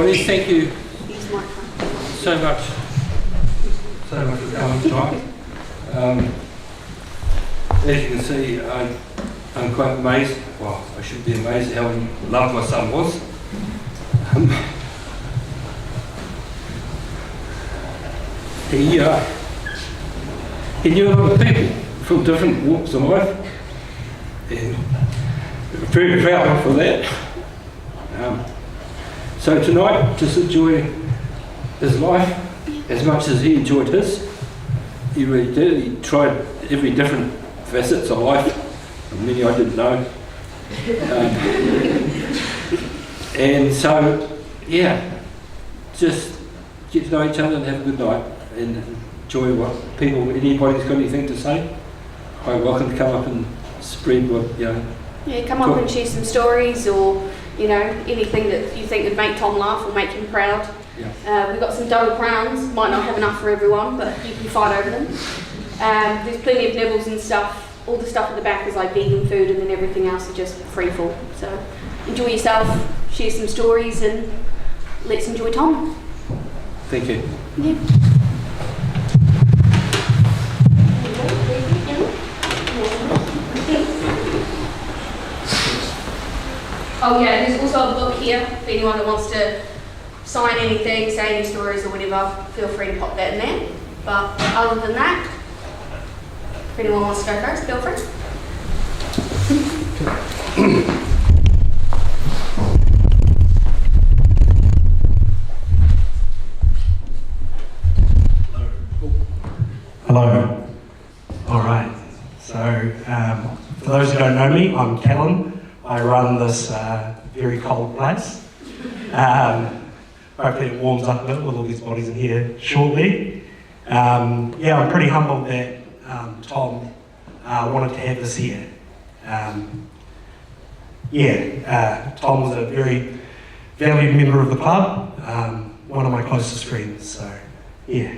everybody. Thank you so much for coming tonight. As you can see, I'm quite amazed. Well, I should be amazed at how in love my son was. He knew a lot of people from different walks of life, and very proud for that. So tonight, just enjoy his life as much as he enjoyed his. He really did. He tried every different facets of life, and many I didn't know. And so, yeah, just get to know each other and have a good night and enjoy what people, anybody's got anything to say, quite welcome to come up and spread what, you know. Yeah, come up and share some stories, or, you know, anything that you think would make Tom laugh or make him proud. Yeah. We've got some double crowns, might not have enough for everyone, but you can fight over them. There's plenty of nibbles and stuff. All the stuff at the back is like vegan food, and then everything else is just free fall. So enjoy yourself, share some stories, and let's enjoy Tom. Thank you. Yeah. Oh yeah, there's also a book here for anyone that wants to sign anything, say any stories or whatever, feel free to pop that in there. But other than that, if anyone wants to go first, feel free. Hello. All right. So, for those who don't know me, I'm Callan. I run this very cold place. Hopefully it warms up a bit with all these bodies in here shortly. Yeah, I'm pretty humbled that Tom wanted to have this here. Tom was a very valued member of the club, one of my closest friends, so yeah.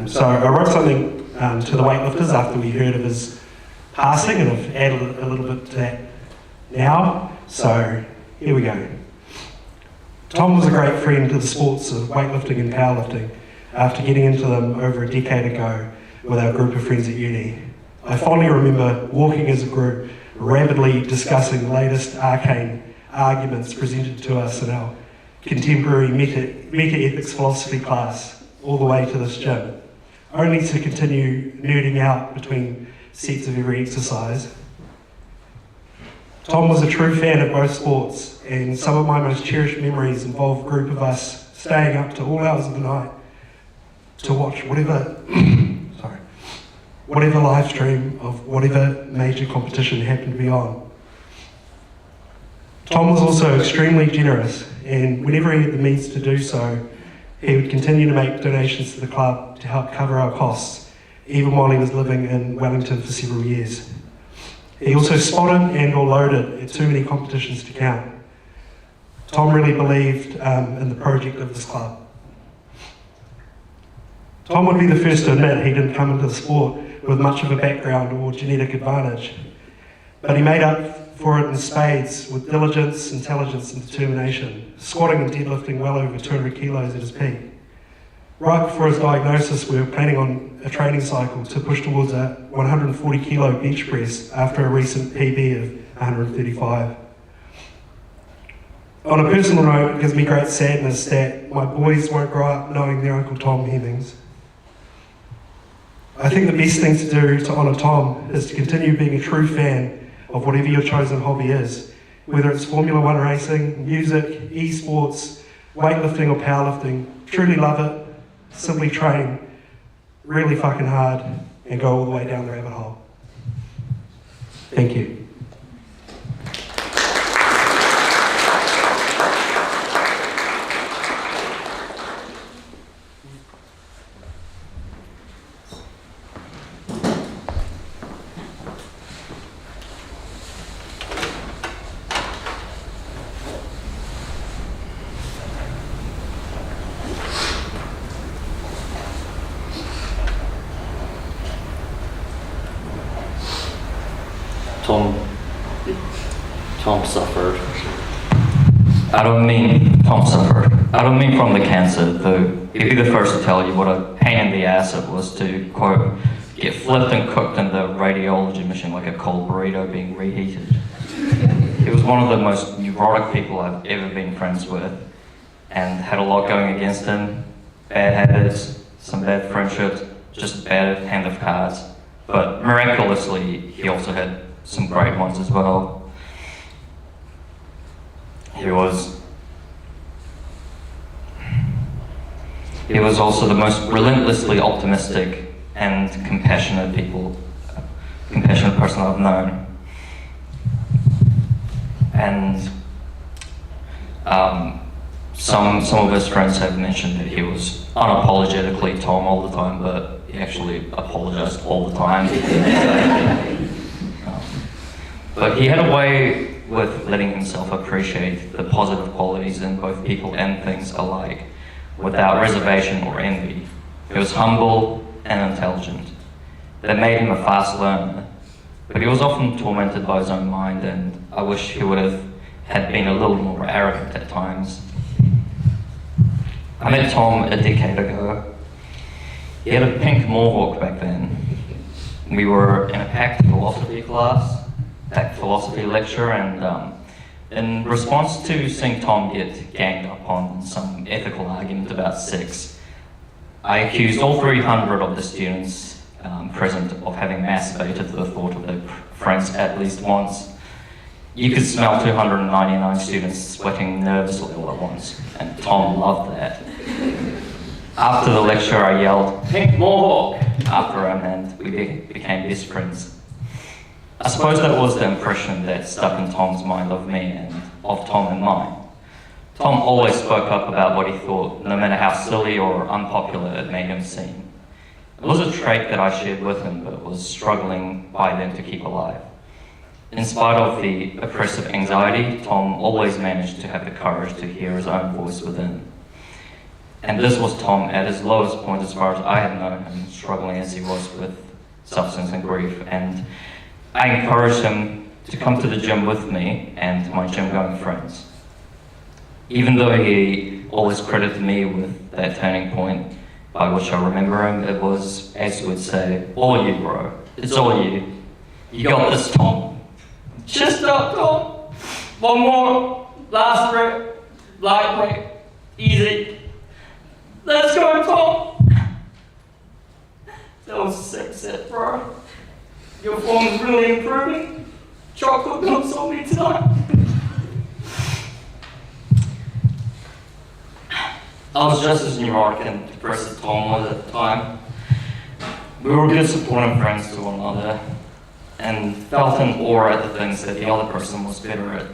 So I wrote something to the weightlifters after we heard of his passing, and I've added a little bit to that now, so here we go. Tom was a great friend to the sports of weightlifting and powerlifting after getting into them over a decade ago with our group of friends at uni. I fondly remember walking as a group, rapidly discussing the latest arcane arguments presented to us in our contemporary meta-ethics philosophy class all the way to this gym, only to continue nerding out between sets of every exercise. Tom was a true fan of both sports, and some of my most cherished memories involve a group of us staying up to all hours of the night to watch whatever live stream of whatever major competition happened to be on. Tom was also extremely generous, and whenever he had the means to do so, he would continue to make donations to the club to help cover our costs, even while he was living in Wellington for several years. He also spotted and or loaded at too many competitions to count. Tom really believed in the project of this club. Tom would be the first to admit he didn't come into the sport with much of a background or genetic advantage, but he made up for it in spades with diligence, intelligence and determination, squatting and deadlifting well over 200 kilos at his peak. Right before his diagnosis, we were planning on a training cycle to push towards a 140 kilo bench press after a recent PB of 135. On a personal note, it gives me great sadness that my boys won't grow up knowing their Uncle Tom Hemmings. I think the best thing to do to honour Tom is to continue being a true fan of whatever your chosen hobby is, whether it's Formula One racing, music, esports, weightlifting or powerlifting. Truly love it, simply train really fucking hard and go all the way down the rabbit hole. Thank you. Tom suffered. I don't mean Tom suffered. I don't mean from the cancer, though he'd be the first to tell you what a pain in the ass it was to, quote, get flipped and cooked in the radiology machine like a cold burrito being reheated. He was one of the most neurotic people I've ever been friends with, and had a lot going against him. Bad habits, some bad friendships, just a bad hand of cards. But miraculously, he also had some great ones as well. He was also the most relentlessly optimistic and compassionate person I've known. And some of his friends have mentioned that he was unapologetically Tom all the time, but he actually apologized all the time. But he had a way with letting himself appreciate the positive qualities in both people and things alike, without reservation or envy. He was humble and intelligent. That made him a fast learner, but he was often tormented by his own mind, and I wish he would have had been a little more arrogant at times. I met Tom a decade ago. He had a pink mohawk back then. We were in a packed philosophy lecture, and in response to seeing Tom get ganged up on some ethical argument about sex, I accused all 300 of the students present of having masturbated to the thought of their friends at least once. You could smell 299 students sweating nervously all at once, and Tom loved that. After the lecture, I yelled, "Pink Mohawk!" after him, and we became best friends. I suppose that was the impression that stuck in Tom's mind of me and of Tom and mine. Tom always spoke up about what he thought, no matter how silly or unpopular it made him seem. It was a trait that I shared with him, but was struggling by then to keep alive. In spite of the oppressive anxiety, Tom always managed to have the courage to hear his own voice within. And this was Tom at his lowest point as far as I had known him, struggling as he was with substance and grief. And I encouraged him to come to the gym with me and my gym-going friends. Even though he always credited me with that turning point by which I remember him, it was, as you would say, all you, bro. It's all you. You got this, Tom. Chest up, Tom. One more. Last rep. Lightweight. Easy. Let's go, Tom. That was a sick set, bro. Your form is really improving. Chocolate milk's on me tonight. I was just as neurotic and depressed as Tom was at the time. We were good supporting friends to one another, and felt in awe at the things that the other person was better at.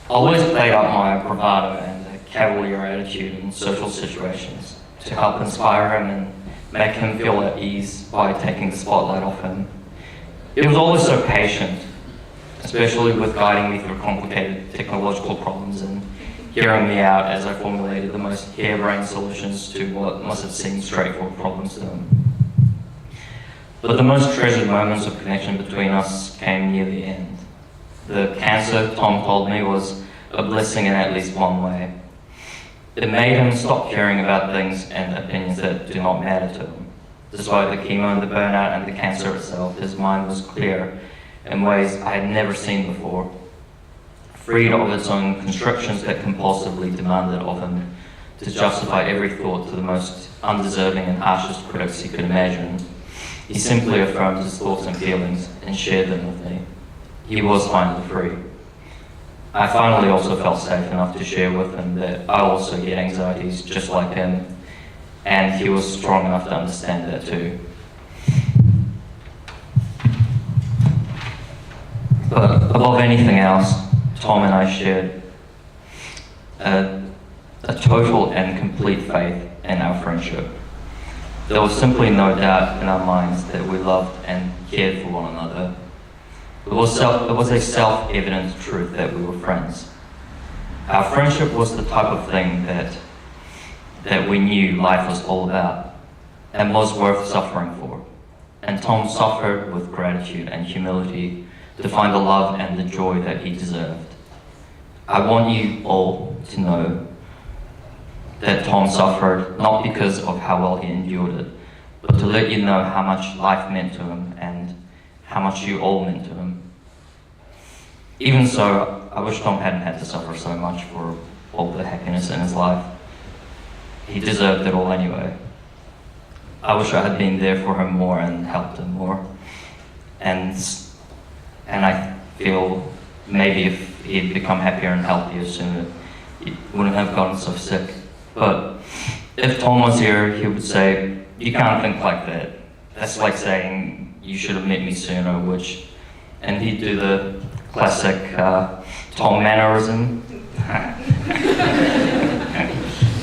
I always played up my bravado and a cavalier attitude in social situations to help inspire him and make him feel at ease by taking the spotlight off him. He was always so patient, especially with guiding me through complicated technological problems and hearing me out as I formulated the most harebrained solutions to what must have seemed straightforward problems to him. But the most treasured moments of connection between us came near the end. The cancer, Tom told me, was a blessing in at least one way. It made him stop caring about things and opinions that do not matter to him. Despite the chemo and the burnout and the cancer itself, his mind was clear in ways I had never seen before, freed of its own constrictions that compulsively demanded of him to justify every thought to the most undeserving and harshest critics he could imagine. He simply affirmed his thoughts and feelings and shared them with me. He was finally free. I finally also felt safe enough to share with him that I also get anxieties just like him, and he was strong enough to understand that too. But above anything else, Tom and I shared a total and complete faith in our friendship. There was simply no doubt in our minds that we loved and cared for one another. It was a self-evident truth that we were friends. Our friendship was the type of thing that we knew life was all about and was worth suffering for. And Tom suffered with gratitude and humility to find the love and the joy that he deserved. I want you all to know that Tom suffered not because of how well he endured it, but to let you know how much life meant to him and how much you all meant to him. Even so, I wish Tom hadn't had to suffer so much for all the happiness in his life. He deserved it all anyway. I wish I had been there for him more and helped him more. And I feel maybe if he'd become happier and healthier sooner, he wouldn't have gotten so sick. But if Tom was here, he would say, "You can't think like that. That's like saying you should have met me sooner," and he'd do the classic Tom mannerism.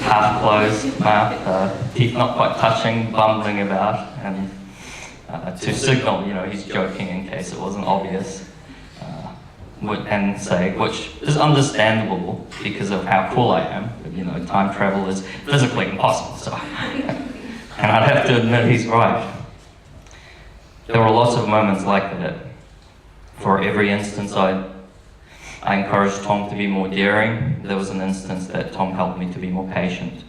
Half closed mouth, teeth not quite touching, bumbling about, and to signal, he's joking in case it wasn't obvious. And say, which is understandable because of how cool I am, but time travel is physically impossible, so. And I'd have to admit he's right. There were lots of moments like that. For every instance I encouraged Tom to be more daring, there was an instance that Tom helped me to be more patient.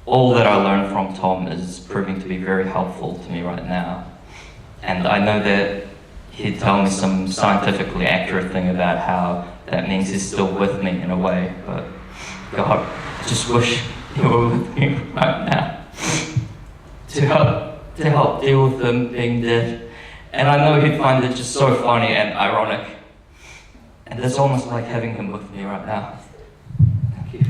All that I learned from Tom is proving to be very helpful to me right now. And I know that he'd tell me some scientifically accurate thing about how that means he's still with me in a way, but God, I just wish he were with me right now to help deal with him being dead. And I know he'd find it just so funny and ironic. And it's almost like having him with me right now. Thank you.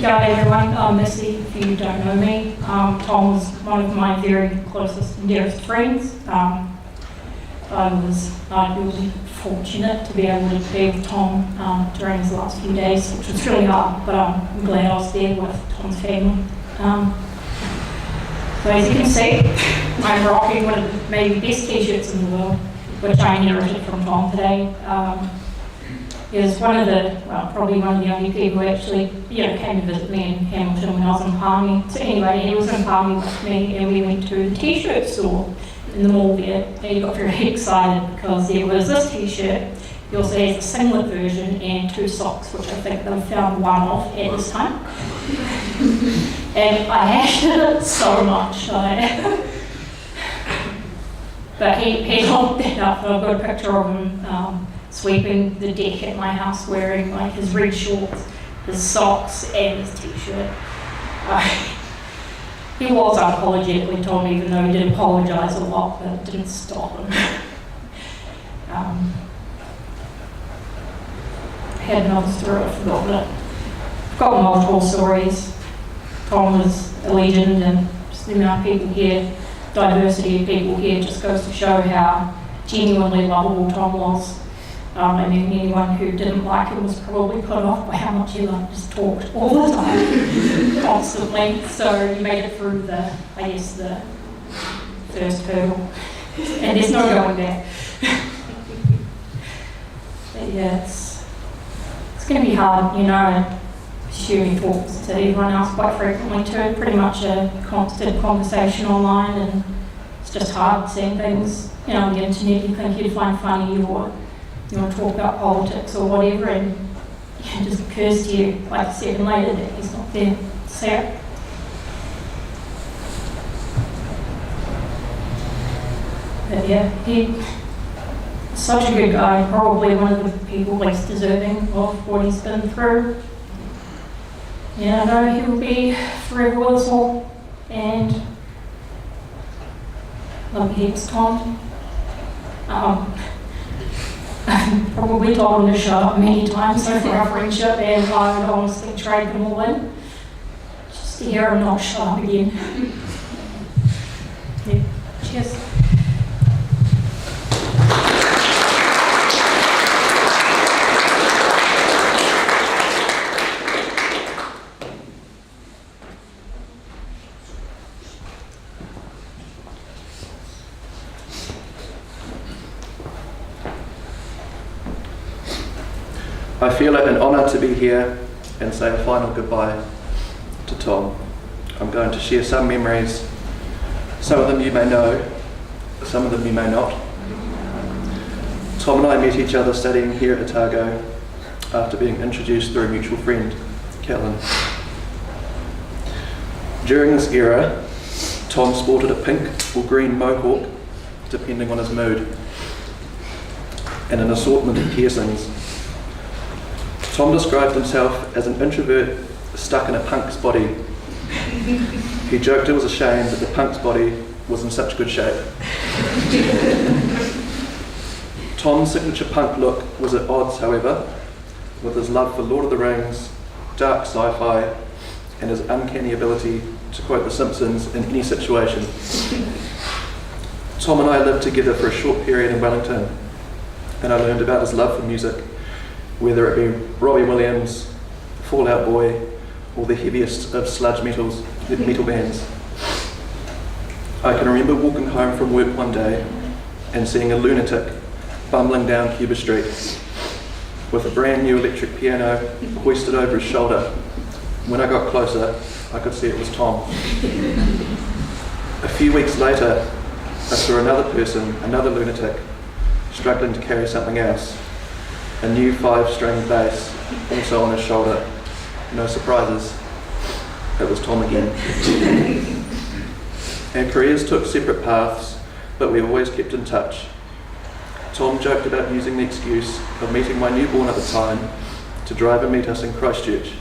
G'day everyone, I'm Missy, if you don't know me. Tom was one of my very closest and dearest friends. I was really fortunate to be able to be with Tom during his last few days, which was really hard, but I'm glad I was there with Tom's family. So as you can see, I'm rocking one of the maybe best t-shirts in the world, which I inherited from Tom today. He was probably one of the only people who actually, came to visit me in Hamilton when I was in Palmy. So anyway, he was in Palmy with me and we went to the t-shirt store in the mall there. And he got very excited because there was this t-shirt. He also has a singlet version and 2 socks, which I think they found one of at this time. And I hated it so much. But he locked that up, and I've got a picture of him sweeping the deck at my house wearing his red shorts, his socks and his t-shirt. He was unapologetically Tom, even though he did apologise a lot, but it didn't stop him. I had another story, I forgot it. I've got multiple stories. Tom was a legend, and just the amount of people here, diversity of people here, just goes to show how genuinely lovable Tom was. I mean, anyone who didn't like him was probably put off by how much he just talked all the time, constantly. So he made it through the first hurdle, and there's no going back. But yeah, it's going to be hard, I assume he talks to everyone else quite frequently too, pretty much a constant conversation online, and it's just hard seeing things, on the internet you think you'd find funny, or you want to talk about politics or whatever, and it just occurs to you like a second later that he's not there to say it. But yeah, he's such a good guy, probably one of the people least deserving of what he's been through. Yeah, I know he'll be forever with us all, and love you heaps, Tom. I've probably told him to shut up many times over our friendship, and I would honestly trade them all in just to hear him not shut up again. Yeah. Cheers. feel it an honour to be here and say a final goodbye to Tom. I'm going to share some memories. Some of them you may know, some of them you may not. Tom and I met each other studying here at Otago after being introduced through a mutual friend, Kellen. During this era, Tom sported a pink or green mohawk, depending on his mood, and an assortment of piercings. Tom described himself as an introvert stuck in a punk's body. He joked it was a shame that the punk's body was in such good shape. Tom's signature punk look was at odds, however, with his love for Lord of the Rings, dark sci-fi, and his uncanny ability to quote The Simpsons in any situation. Tom and I lived together for a short period in Wellington, and I learned about his love for music, whether it be Robbie Williams, Fall Out Boy, or the heaviest of sludge metal bands. I can remember walking home from work one day and seeing a lunatic bumbling down Cuba Street with a brand new electric piano hoisted over his shoulder. When I got closer, I could see it was Tom. A few weeks later, I saw another person, another lunatic, struggling to carry something else. A new 5-string bass, also on his shoulder. No surprises, it was Tom again. Our careers took separate paths, but we always kept in touch. Tom joked about using the excuse of meeting my newborn at the time to drive and meet us in Christchurch.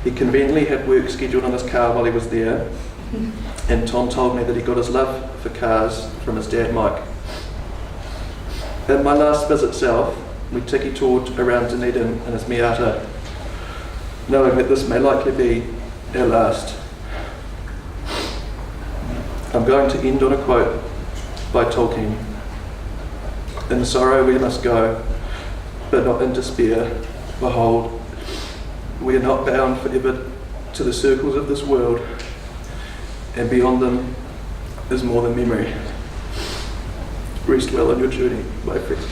He conveniently had work scheduled on his car while he was there, and Tom told me that he got his love for cars from his dad Mike. At my last visit south, we tiki-toured around Dunedin in his Miata, knowing that this may likely be our last. I'm going to end on a quote by Tolkien. In sorrow we must go, but not in despair. Behold, we are not bound forever to the circles of this world, and beyond them is more than memory. Rest well on your journey, my friend.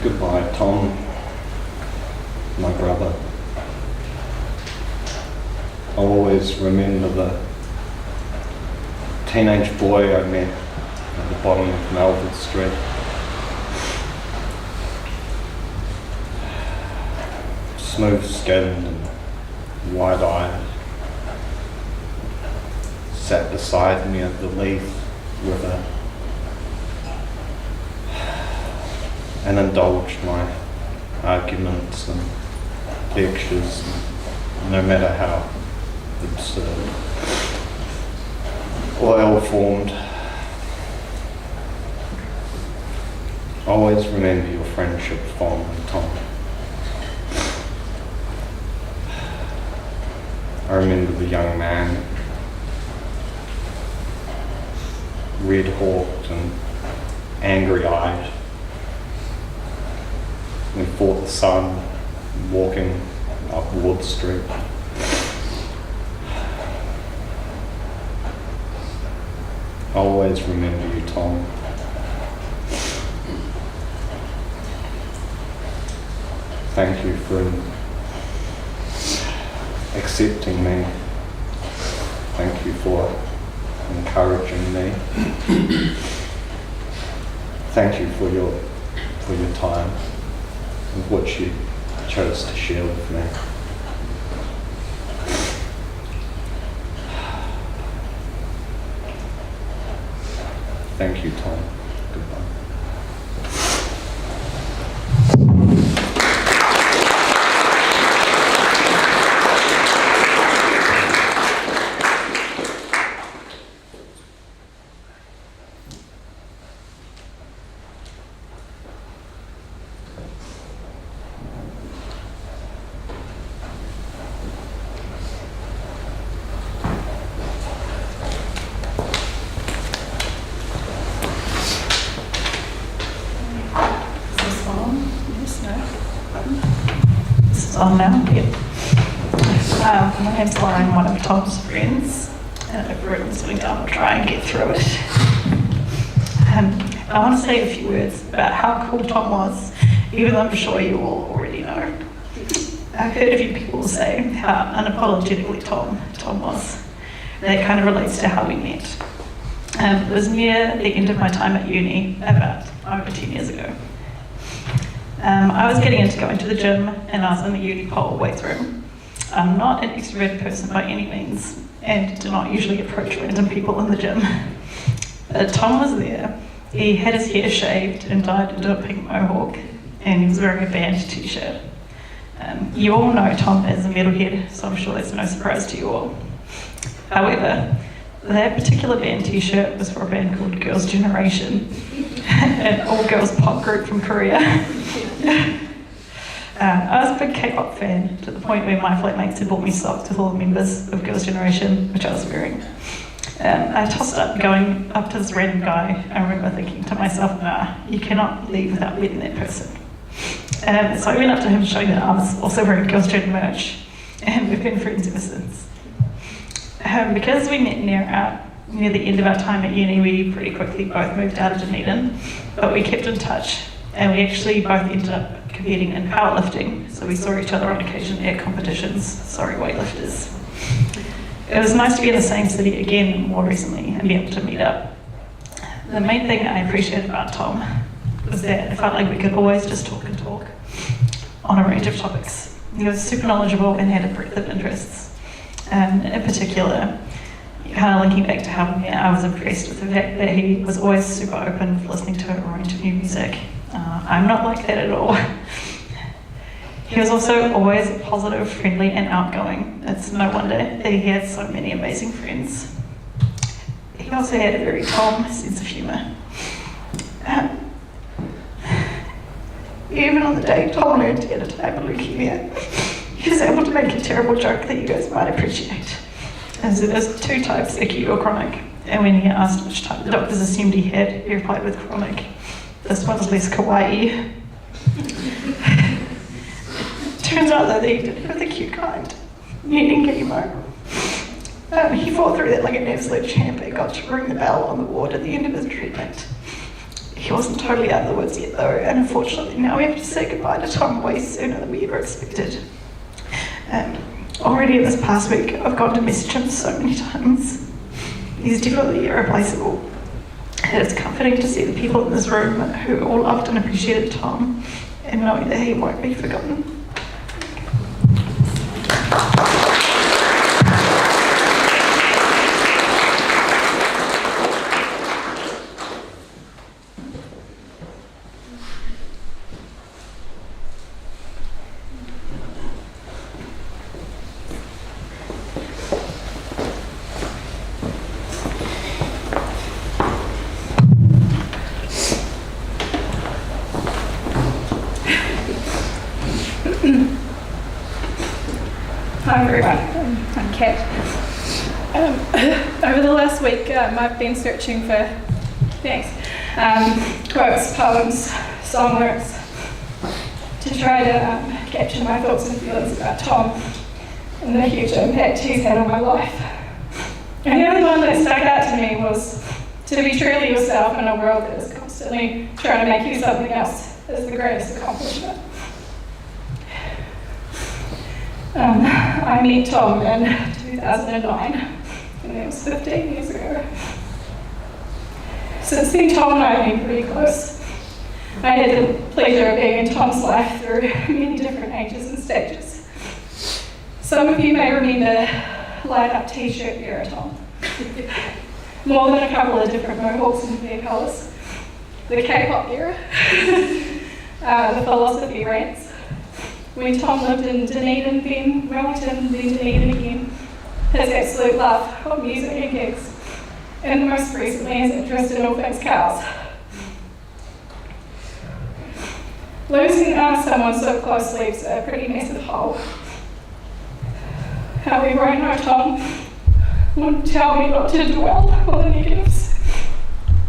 Goodbye, Tom, my brother. I'll always remember the teenage boy I met at the bottom of Melford Street. Smooth-skinned and wide-eyed. Sat beside me at the Leith River and indulged my arguments and lectures, no matter how absurd or ill-formed. Always remember your friendship fondly, Tom. I remember the young man, red-hawked and angry-eyed. We fought the sun, walking up Ward Street. I always remember you, Tom. Thank you for accepting me. Thank you for encouraging me. Thank you for your time, of which you chose to share with me. Thank you, Tom. Goodbye. This is on now. Yep. My name's Lauren, I'm one of Tom's friends, and I've written something down to try and get through it. I want to say a few words about how cool Tom was, even though I'm sure you all already know. I've heard a few people say how unapologetically Tom was. That kind of relates to how we met. It was near the end of my time at uni, about over 10 years ago. I was getting into going to the gym, and I was in the uni pole weights room. I'm not an extroverted person by any means, and do not usually approach random people in the gym. But Tom was there. He had his hair shaved and dyed into a pink mohawk, and he was wearing a band t-shirt. You all know Tom as a metalhead, so I'm sure that's no surprise to you all. However, that particular band t-shirt was for a band called Girls' Generation, an all-girls pop group from Korea. I was a big K-pop fan, to the point where my flatmates had bought me socks with all the members of Girls' Generation, which I was wearing. I tossed up going up to this random guy. I remember thinking to myself, nah, you cannot leave without meeting that person. So I went up to him showing that I was also wearing Girls' Gen merch, and we've been friends ever since. Because we met near the end of our time at uni, we pretty quickly both moved out of Dunedin, but we kept in touch, and we actually both ended up competing in powerlifting, so we saw each other on occasion at competitions. Sorry, weightlifters. It was nice to be in the same city again more recently and be able to meet up. The main thing I appreciated about Tom was that I felt like we could always just talk and talk on a range of topics. He was super knowledgeable and had a breadth of interests. In particular, kind of linking back to how we met, I was impressed with the fact that he was always super open for listening to a range of new music. I'm not like that at all. He was also always positive, friendly, and outgoing. It's no wonder that he had so many amazing friends. He also had a very calm sense of humour. Even on the day Tom learned he had a type of leukemia, he was able to make a terrible joke that you guys might appreciate. And so there's two types, acute or chronic. And when he asked which type the doctors assumed he had, he replied with chronic. This one's less kawaii. Turns out though that he did have the cute kind, needing chemo. He fought through that like an absolute champ and got to ring the bell on the ward at the end of his treatment. He wasn't totally out of the woods yet though, and unfortunately now we have to say goodbye to Tom way sooner than we ever expected. Already this past week I've gone to message him so many times. He's definitely irreplaceable. And it's comforting to see the people in this room who all loved and appreciated Tom, and knowing that he won't be forgotten. Hi everyone, I'm Kat. Over the last week I've been searching for quotes, poems, song lyrics to try to capture my thoughts and feelings about Tom and the huge impact he's had on my life. And the only one that stuck out to me was to be truly yourself in a world that is constantly trying to make you something else is the greatest accomplishment. I met Tom in 2009, and it was 15 years ago. Since then, Tom and I have been pretty close. I had the pleasure of being in Tom's life through many different ages and stages. Some of you may remember light-up t-shirt era Tom. More than a couple of different mohawks and hair colours. The K-pop era. The philosophy rants. When Tom lived in Dunedin, then Wellington, then Dunedin again. His absolute love of music and gigs. And most recently his interest in all things cows. Losing someone so close leaves a pretty massive hole. However, I know Tom wouldn't tell me not to dwell on the negatives,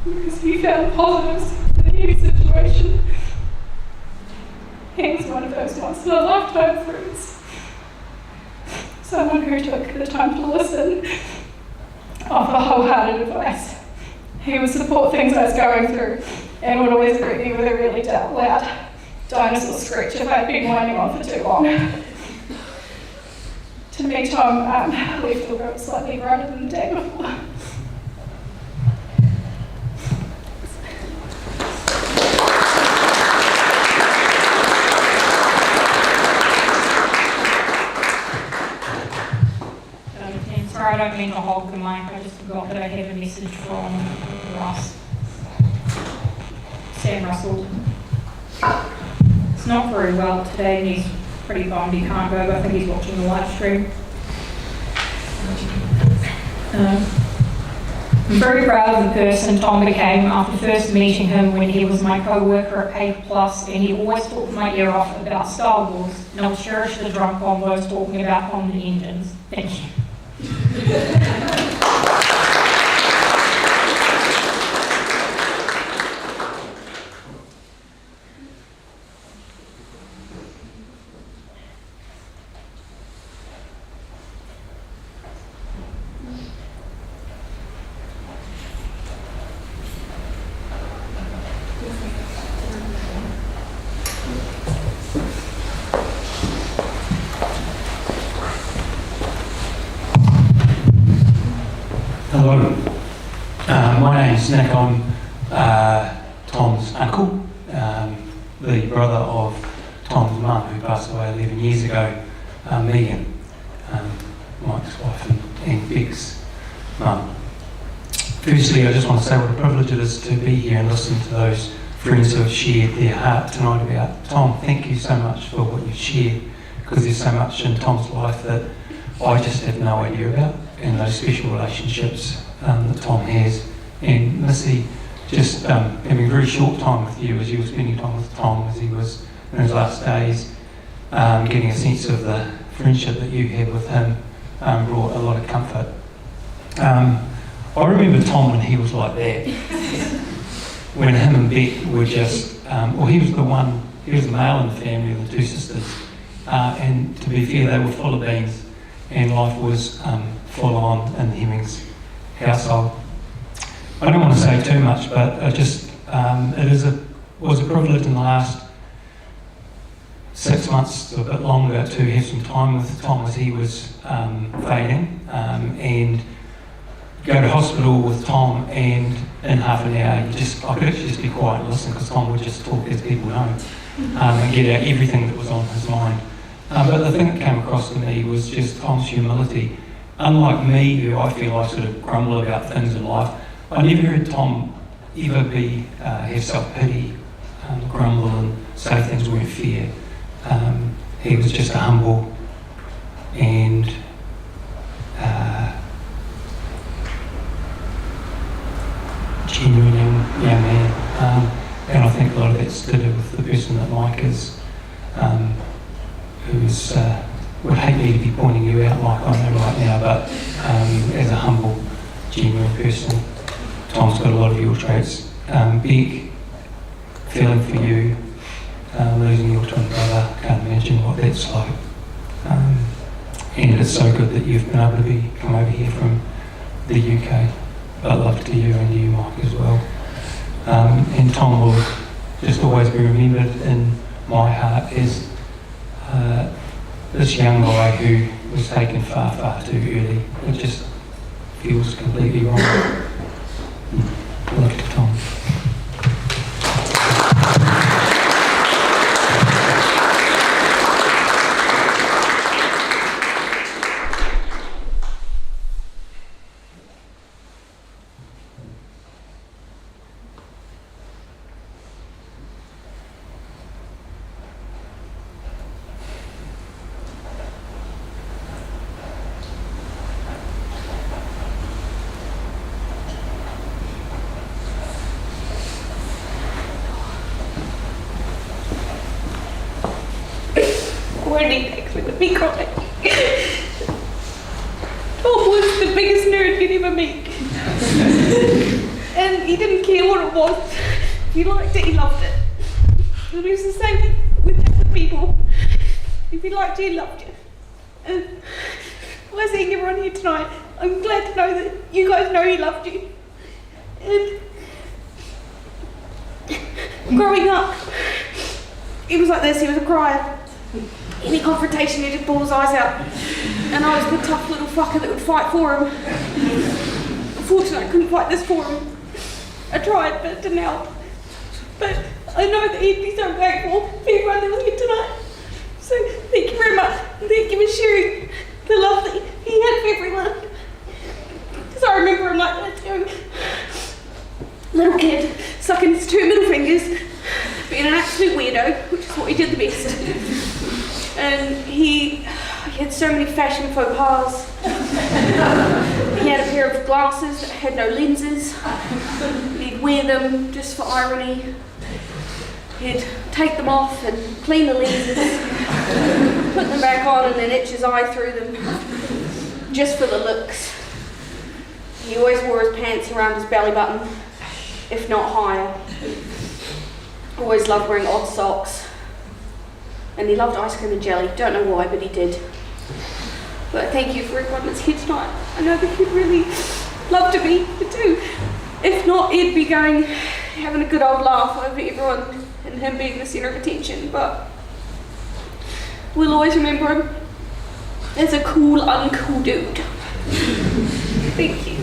because he found positives in any situation. He's one of those once in a lifetime friends. Someone who took the time to listen, offer wholehearted advice. He would support things I was going through and would always greet me with a really loud dinosaur screech if I'd been winding on for too long. To me, Tom left the world slightly brighter than the day before. Sorry, I don't mean to hog the mic. I just forgot that I have a message from Ross. Sam Russell. It's not very well today and he's pretty bummed he can't go, but I think he's watching the live stream. I'm very proud of the person Tom became after first meeting him when he was my co-worker at A+, and he always talked my ear off about Star Wars, and I'll cherish the drunk combos talking about on the engines. Thank you. Hello, my name's Nick. I'm Tom's uncle, the brother of Tom's mum who passed away 11 years ago, Megan, Mike's wife and Beck's mum. Firstly, I just want to say what a privilege it is to be here and listen to those friends who have shared their heart tonight about Tom. Thank you so much for what you've shared, because there's so much in Tom's life that I just have no idea about, and those special relationships that Tom has. And Missy, just having a very short time with you as you were spending time with Tom as he was in his last days, getting a sense of the friendship that you had with him brought a lot of comfort. I remember Tom when he was like that, when him and Beck were just, he was the male in the family of the two sisters, and to be fair, they were full of beans. And life was full on in the Hemmings household. I don't want to say too much, but it was a privilege in the last 6 months, a bit longer, to have some time with Tom as he was fading, and go to hospital with Tom, and in half an hour I could actually just be quiet and listen, because Tom would just talk as people know, and get out everything that was on his mind. But the thing that came across to me was just Tom's humility. Unlike me, who I feel I sort of grumble about things in life, I never heard Tom ever have self-pity, grumble and say things weren't fair. He was just a humble and genuine young man. And I think a lot of that's to do with the person that Mike is. Who's would hate me to be pointing you out like I know right now, but as a humble, genuine person, Tom's got a lot of your traits. Beck, feeling for you, losing your twin brother, can't imagine what that's like. And it's so good that you've been able to come over here from the UK, but love to you and you, Mike, as well. And Tom will just always be remembered in my heart as this young guy who was taken far, far too early. It just feels completely wrong. Love to Tom. Warning actually with me crying. Tom was the biggest nerd you'd ever meet. And he didn't care what it was. If you liked it, he loved it. It was the same with people. If he liked you, he loved you. And by seeing everyone here tonight, I'm glad to know that you guys know he loved you. And growing up, he was like this, he was a crier. Any confrontation, he'd just bawl his eyes out. And I was the tough little fucker that would fight for him. Unfortunately, I couldn't fight this for him. I tried, but it didn't help. But I know that he'd be so grateful for everyone that was here tonight. So thank you very much. Thank you for sharing the love that he had for everyone. Because I remember him like that young little kid, sucking his 2 middle fingers, being an absolute weirdo, which is what he did the best. And he had so many fashion faux pas. He had a pair of glasses that had no lenses. He'd wear them just for irony. He'd take them off and clean the lenses, put them back on and then etch his eye through them, just for the looks. He always wore his pants around his belly button, if not higher. Always loved wearing odd socks. And he loved ice cream and jelly. Don't know why, but he did. But thank you for everyone that's here tonight. I know that he'd really love to be here too. If not, he'd be going, having a good old laugh over everyone and him being the centre of attention. But we'll always remember him as a cool, uncool dude. Thank you.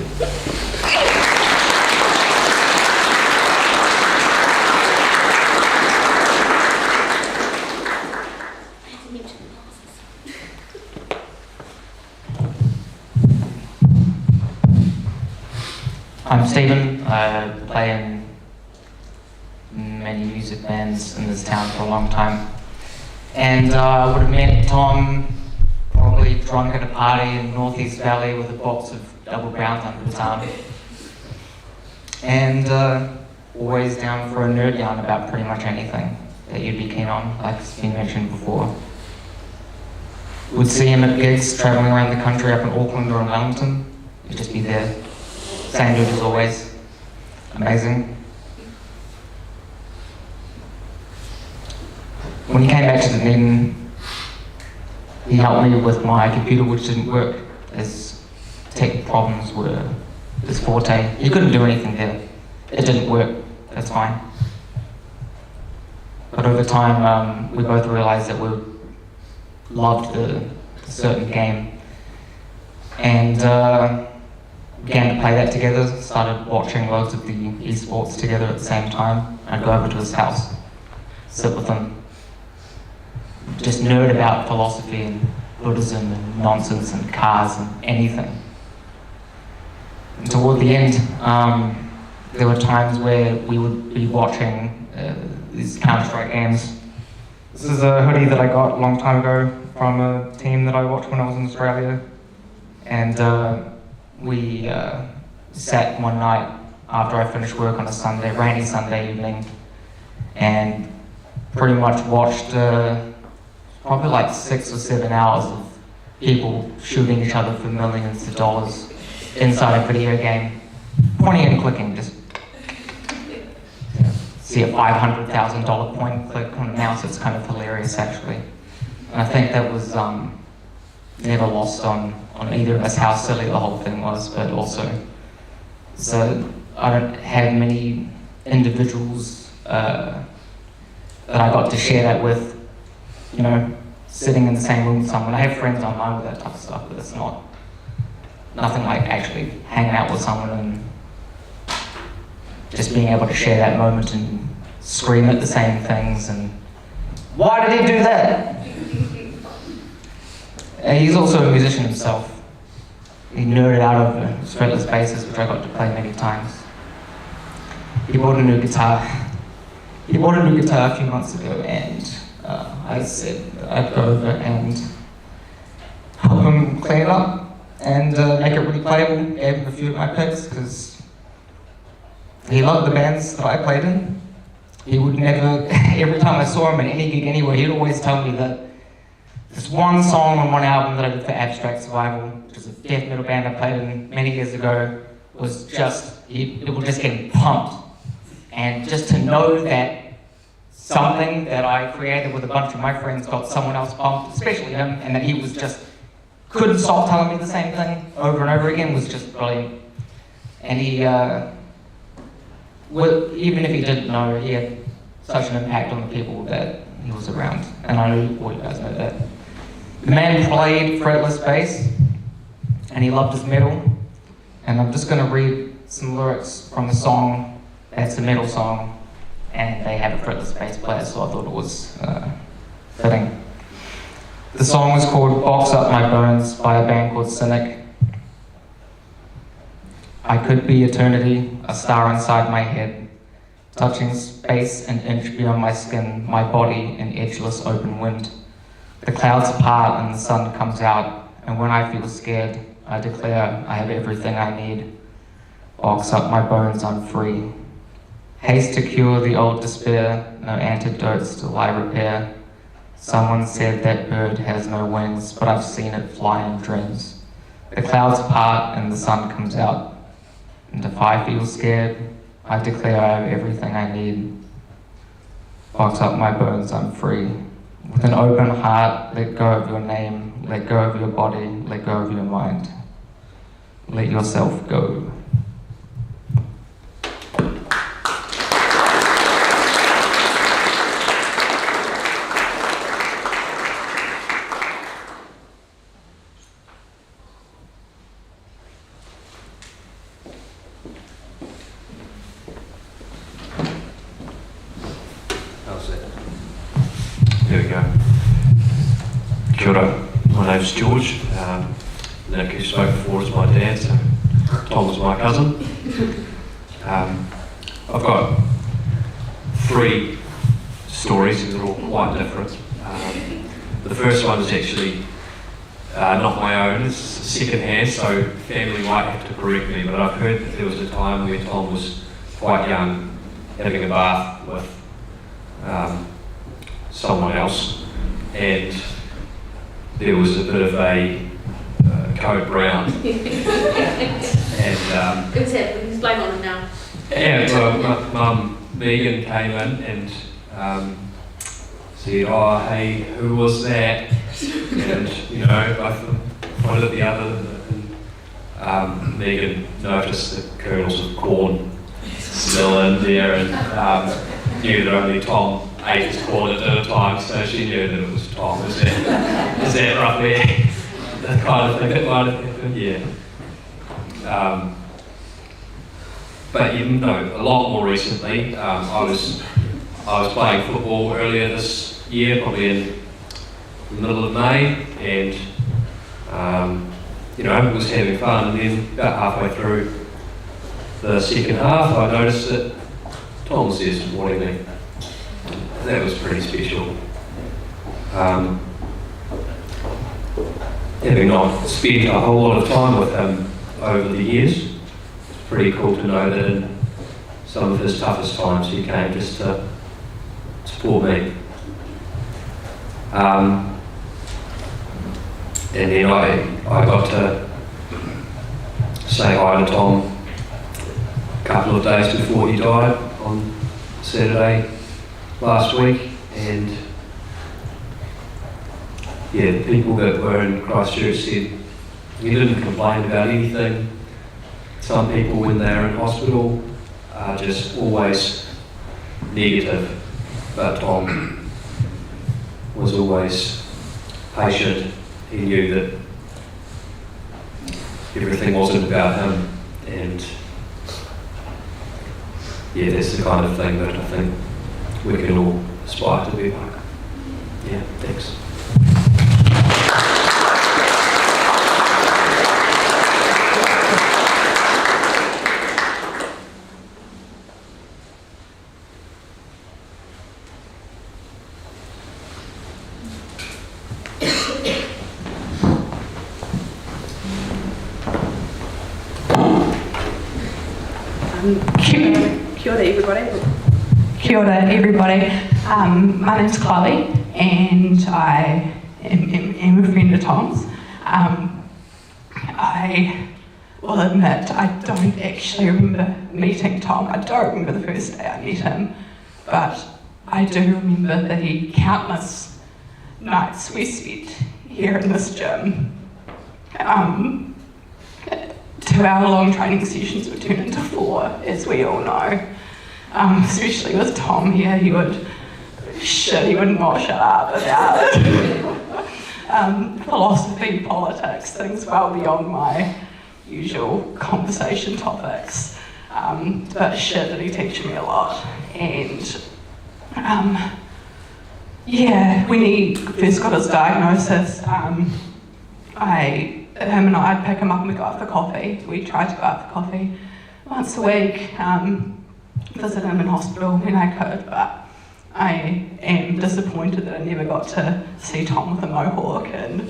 I'm Stephen. I play in many music bands in this town for a long time. And I would have met Tom probably drunk at a party in Northeast Valley with a box of double browns under his arm. And always down for a nerd yarn about pretty much anything that you'd be keen on, like has been mentioned before. Would see him at gigs travelling around the country up in Auckland or in Wellington. He'd just be there. Same dude as always. Amazing. When he came back to Dunedin, he helped me with my computer, which didn't work, as tech problems were his forte. He couldn't do anything there. It didn't work. That's fine. But over time, we both realised that we loved a certain game, and began to play that together. Started watching loads of the esports together at the same time. I'd go over to his house, sit with him, just nerd about philosophy and Buddhism and nonsense and cars and anything. And toward the end, there were times where we would be watching these Counter-Strike games. This is a hoodie that I got a long time ago from a team that I watched when I was in Australia. And we sat one night after I finished work on a Sunday, rainy Sunday evening, and pretty much watched probably like 6 or 7 hours of people shooting each other for millions of dollars inside a video game, pointing and clicking, just see a $500,000 point and click on a mouse. It's kind of hilarious, actually. And I think that was never lost on either of us how silly the whole thing was, but also, so I don't have many individuals that I got to share that with, you know, sitting in the same room with someone. I have friends online with that type of stuff, but it's nothing like actually hanging out with someone and just being able to share that moment and scream at the same things and, why did he do that? He's also a musician himself. He nerded out of Fretless basses, which I got to play many times. He bought a new guitar. He bought a new guitar a few months ago, and I said I'd go over and help him clean it up and make it really playable. Gave him a few of my picks because he loved the bands that I played in. He would never, every time I saw him at any gig anywhere, he'd always tell me that this one song on one album that I did for Abstract Survival, which is a death metal band I played in many years ago, was just, it would just get pumped. And just to know that something that I created with a bunch of my friends got someone else pumped, especially him, and that he was just couldn't stop telling me the same thing over and over again was just brilliant. And he, even if he didn't know, he had such an impact on the people that he was around, and I know all you guys know that. The man played fretless bass, and he loved his metal, and I'm just going to read some lyrics from a song that's a metal song, and they have a fretless bass player, so I thought it was fitting. The song is called Box Up My Bones by a band called Cynic. I could be eternity, a star inside my head, touching space an inch beyond my skin, my body in edgeless open wind. The clouds part and the sun comes out, and when I feel scared, I declare I have everything I need. Box up my bones, I'm free. Haste to cure the old despair, no antidotes to lie repair. Someone said that bird has no wings, but I've seen it fly in dreams. The clouds part and the sun comes out, and if I feel scared, I declare I have everything I need. Box up my bones, I'm free. With an open heart, let go of your name, let go of your body, let go of your mind. Let yourself go. There we go. Kia ora, my name's George. Nick, who spoke before, is my dad, so Tom is my cousin. I've got 3 stories, and they're all quite different. The first one is actually not my own, it's second hand, so family might have to correct me, but I've heard that there was a time where Tom was quite young, having a bath with someone else, and there was a bit of a code brown. And It was him, he's blame on him now. yeah, well, my mum Megan came in and said, "Oh, hey, who was that?" And you know, both one at the other, and Megan noticed the kernels of corn still in there, and knew that only Tom ate his corn at a time, so she knew that it was Tom. Is that roughly the kind of thing that might have happened? Yeah. But you know, a lot more recently, I was playing football earlier this year, probably in the middle of May, and you know, I was having fun, and then about halfway through the second half, I noticed that Tom was there supporting me. That was pretty special. Having not spent a whole lot of time with him over the years, it's pretty cool to know that in some of his toughest times he came just to support me. And then I got to say hi to Tom a couple of days before he died on Saturday last week, and yeah, the people that were in Christchurch said he didn't complain about anything. Some people, when they're in hospital, are just always negative, but Tom was always patient. He knew that everything wasn't about him, and yeah, that's the kind of thing that I think we can all aspire to be like. Yeah, thanks. Kia ora everybody. Kia ora everybody. My name's Chloe and I am a friend of Tom's. I will admit I don't actually remember meeting Tom. I don't remember the first day I met him, but I do remember the countless nights we spent here in this gym. 2-hour-long training sessions would turn into 4, as we all know. Especially with Tom here, he would not shut up about philosophy, politics, things well beyond my usual conversation topics. But shit, did he teach me a lot. And when he first got his diagnosis, him and I'd pick him up and we'd go out for coffee. We tried to go out for coffee once a week, visit him in hospital when I could, but I am disappointed that I never got to see Tom with a mohawk and,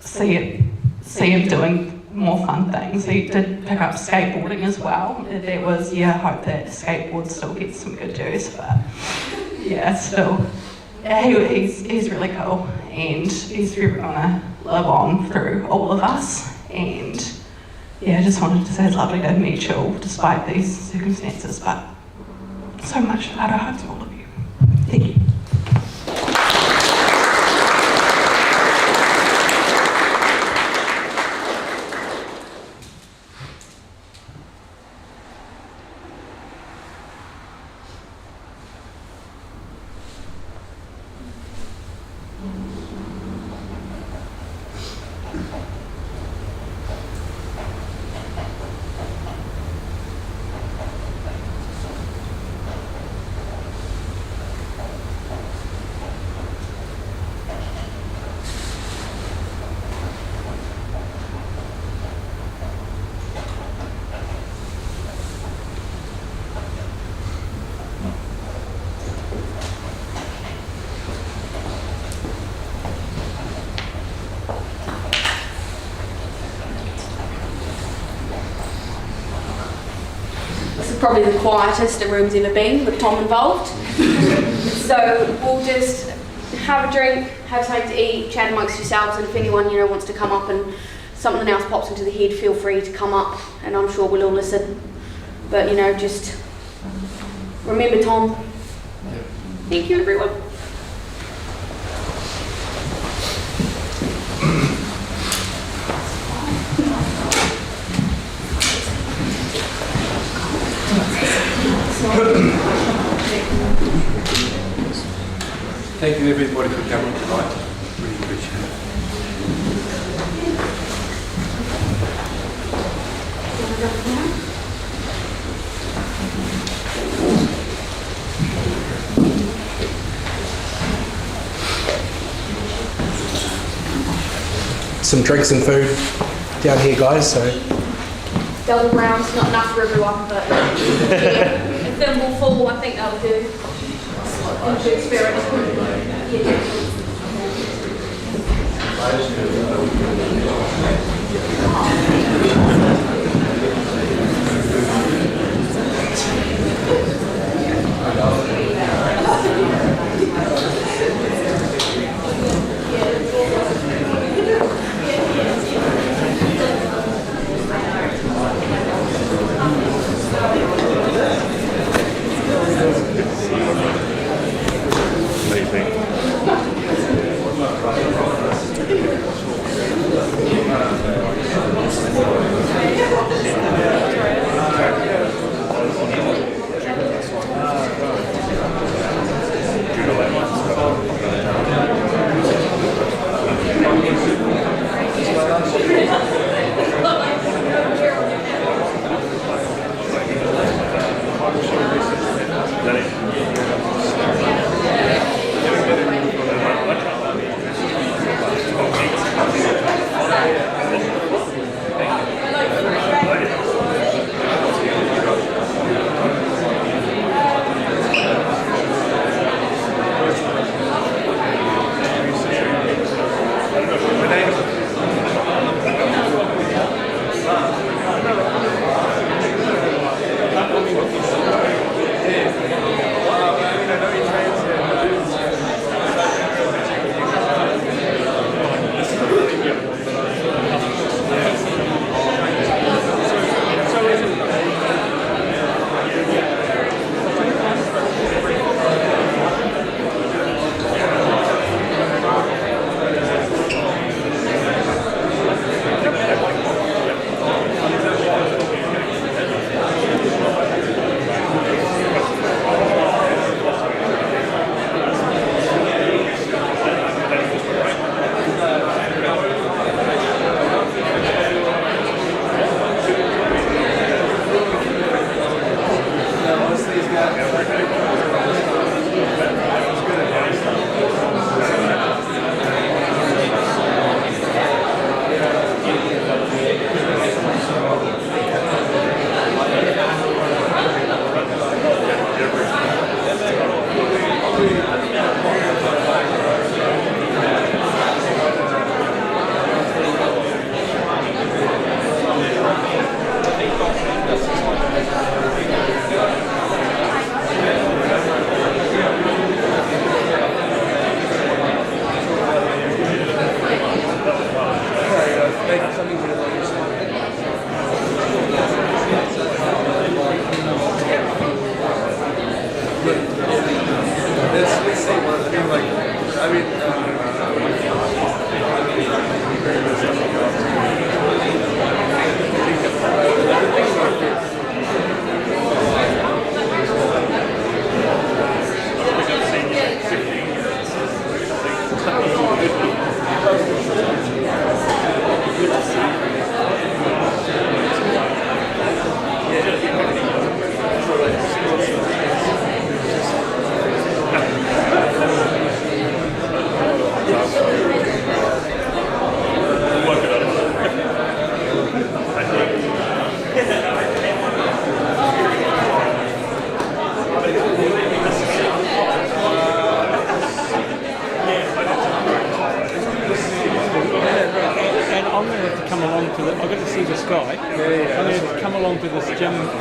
see him doing more fun things. He did pick up skateboarding as well. That was, I hope that skateboard still gets some good use, but still. He's really cool, and he's really gonna live on through all of us. And I just wanted to say it's lovely to meet you all despite these circumstances, but so much out of heart to all of you. Thank you. Probably the quietest a room's ever been with Tom involved. So we'll just have a drink, have something to eat, chat amongst yourselves, and if anyone wants to come up and something else pops into the head, feel free to come up, and I'm sure we'll all listen. But just remember Tom. Thank you, everyone. Thank you everybody for coming tonight. Really appreciate it. Some drinks and food down here, guys, so. Double rounds, not enough for everyone, but a thimble full, I think that'll do. In good spirit. Leaving.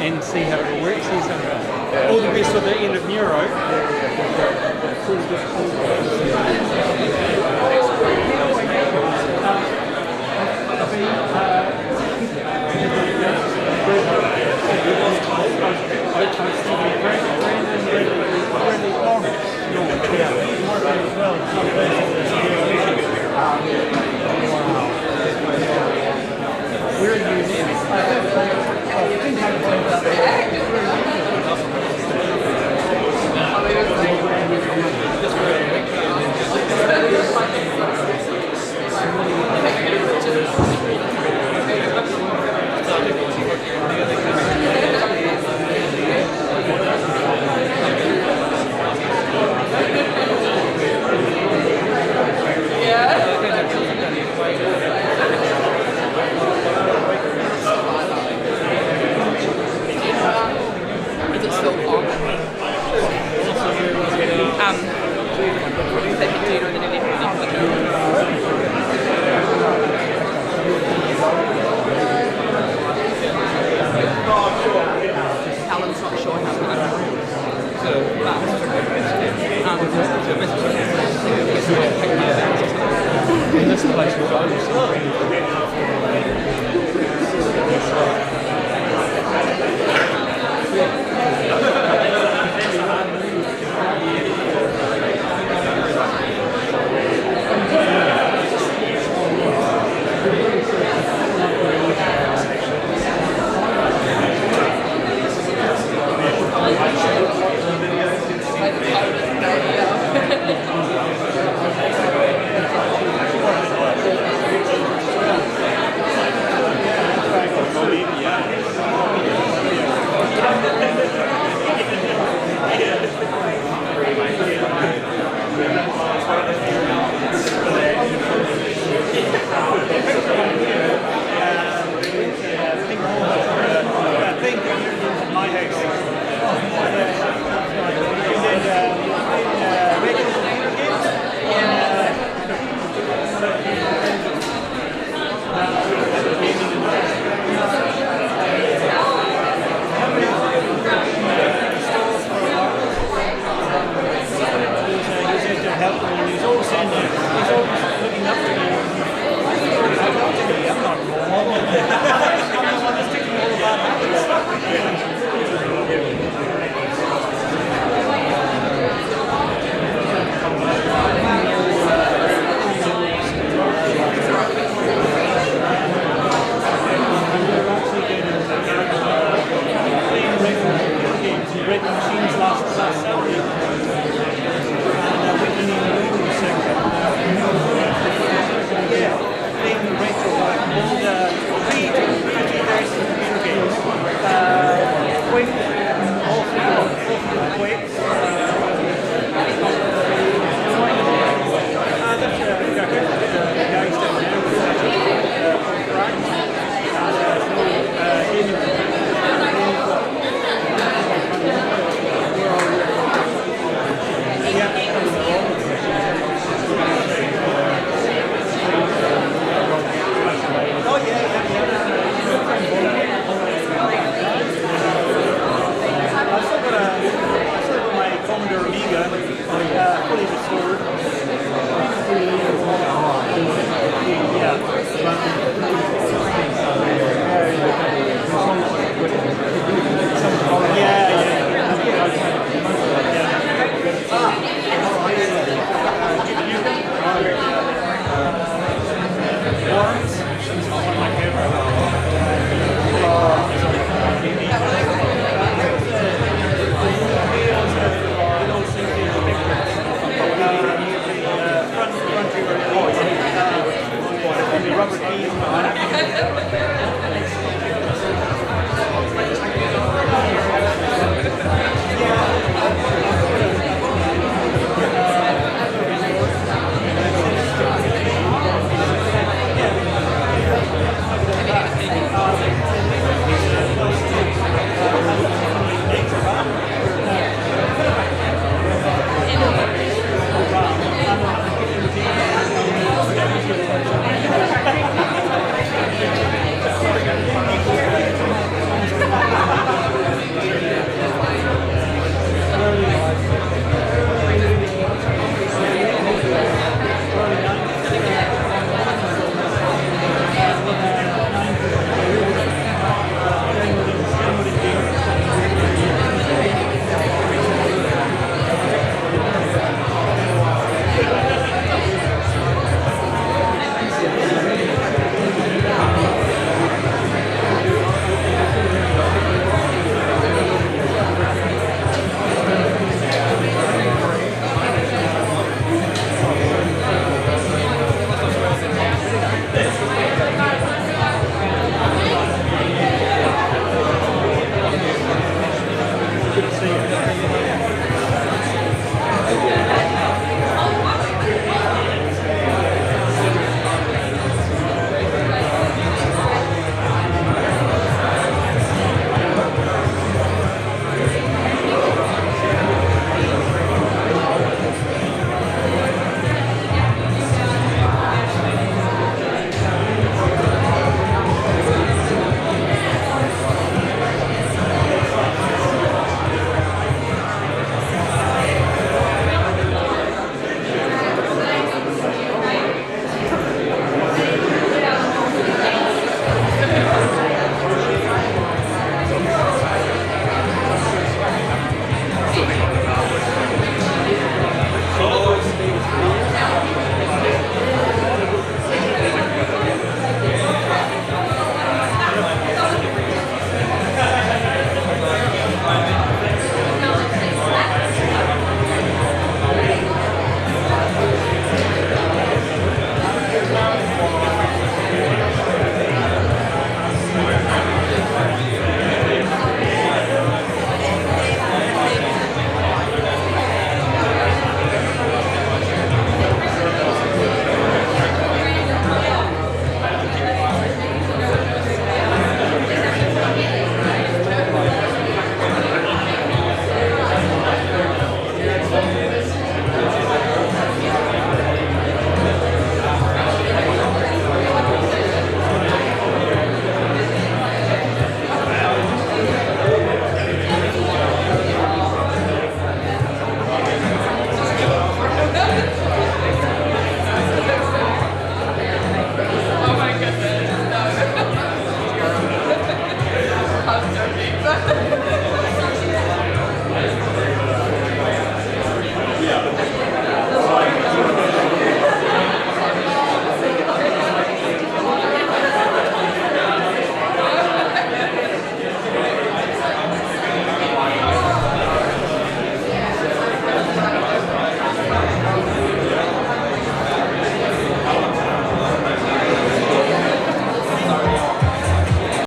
and see how it works. All the best for the end of Neuro. We're in Alan's not sure how to this place